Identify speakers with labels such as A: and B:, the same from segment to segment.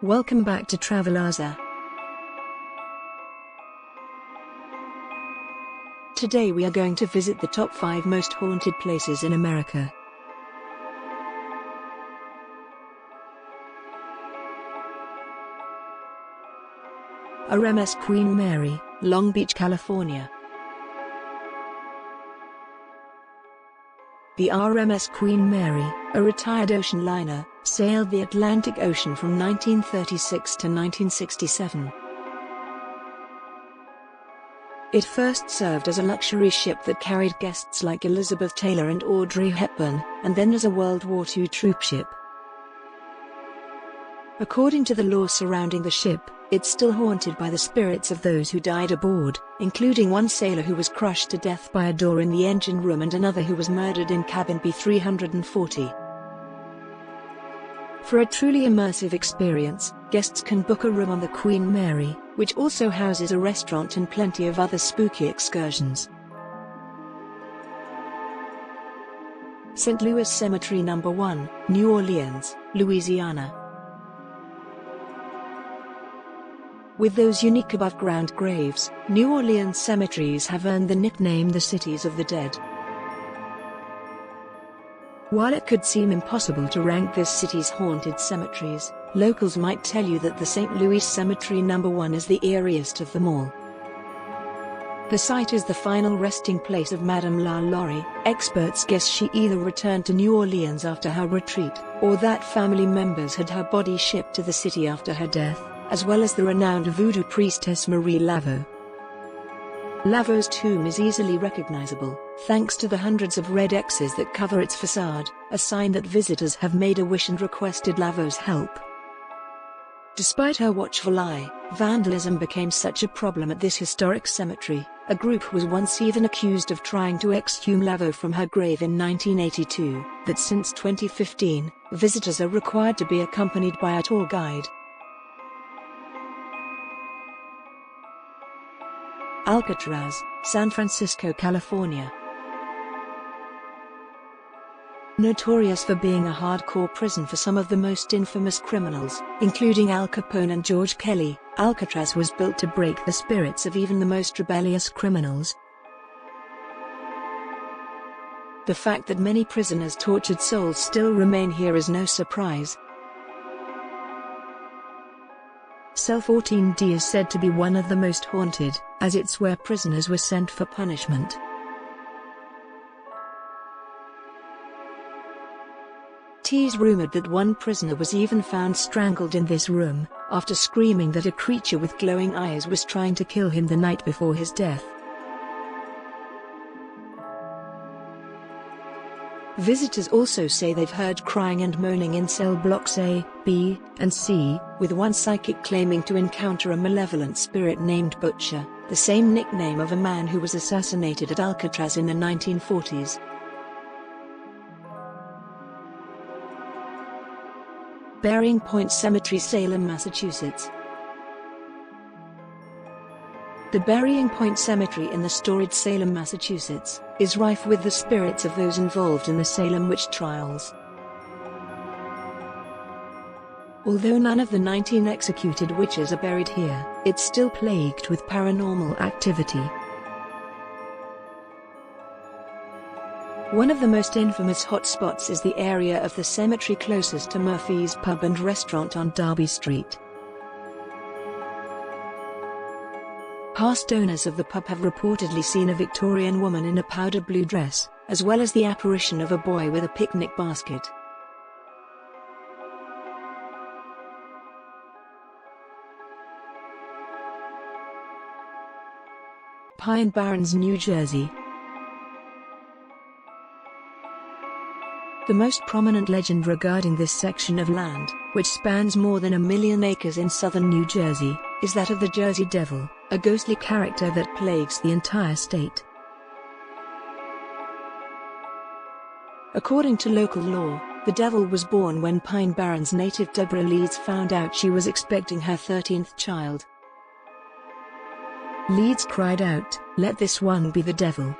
A: Welcome back to Travelaza. Today we are going to visit the top 5 most haunted places in America. RMS Queen Mary, Long Beach, California. The RMS Queen Mary, a retired ocean liner, sailed the Atlantic Ocean from 1936 to 1967. It first served as a luxury ship that carried guests like Elizabeth Taylor and Audrey Hepburn, and then as a World War II troop ship. According to the lore surrounding the ship, it's still haunted by the spirits of those who died aboard, including one sailor who was crushed to death by a door in the engine room and another who was murdered in cabin B340. For a truly immersive experience, guests can book a room on the Queen Mary, which also houses a restaurant and plenty of other spooky excursions. St. Louis Cemetery No. 1, New Orleans, Louisiana. With those unique above-ground graves, New Orleans cemeteries have earned the nickname the Cities of the Dead. While it could seem impossible to rank this city's haunted cemeteries, locals might tell you that the St. Louis Cemetery No. 1 is the eeriest of them all. The site is the final resting place of Madame La Laurie. Experts guess she either returned to New Orleans after her retreat, or that family members had her body shipped to the city after her death, as well as the renowned voodoo priestess Marie Laveau. Laveau's tomb is easily recognizable, thanks to the hundreds of red X's that cover its facade, a sign that visitors have made a wish and requested Laveau's help. Despite her watchful eye, vandalism became such a problem at this historic cemetery. A group was once even accused of trying to exhume Laveau from her grave in 1982, that since 2015, visitors are required to be accompanied by a tour guide. Alcatraz, San Francisco, California. Notorious for being a hardcore prison for some of the most infamous criminals, including Al Capone and George Kelly, Alcatraz was built to break the spirits of even the most rebellious criminals. The fact that many prisoners' tortured souls still remain here is no surprise. Cell 14D is said to be one of the most haunted, as it's where prisoners were sent for punishment. Tease rumored that one prisoner was even found strangled in this room, after screaming that a creature with glowing eyes was trying to kill him the night before his death. Visitors also say they've heard crying and moaning in cell blocks A, B, and C, with one psychic claiming to encounter a malevolent spirit named Butcher, the same nickname of a man who was assassinated at Alcatraz in the 1940s. Burying Point Cemetery, Salem, Massachusetts. The Burying Point Cemetery in the storied Salem, Massachusetts, is rife with the spirits of those involved in the Salem witch trials. Although none of the 19 executed witches are buried here, it's still plagued with paranormal activity. One of the most infamous hotspots is the area of the cemetery closest to Murphy's Pub and Restaurant on Darby Street. Past owners of the pub have reportedly seen a Victorian woman in a powder blue dress, as well as the apparition of a boy with a picnic basket. Pine Barrens, New Jersey. The most prominent legend regarding this section of land, which spans more than 1 million acres in southern New Jersey, is that of the Jersey Devil, a ghostly character that plagues the entire state. According to local law, the devil was born when Pine Barrens native Deborah Leeds found out she was expecting her 13th child. Leeds cried out, "Let this one be the devil."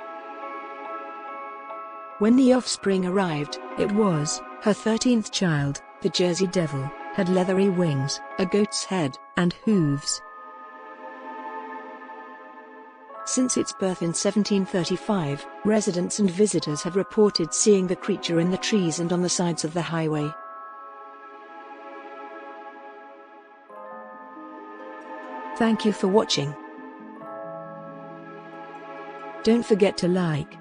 A: When the offspring arrived, it was her 13th child. The Jersey Devil had leathery wings, a goat's head, and hooves. Since its birth in 1735, residents and visitors have reported seeing the creature in the trees and on the sides of the highway. Thank you for watching. Don't forget to like,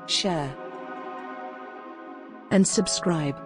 A: share, and subscribe.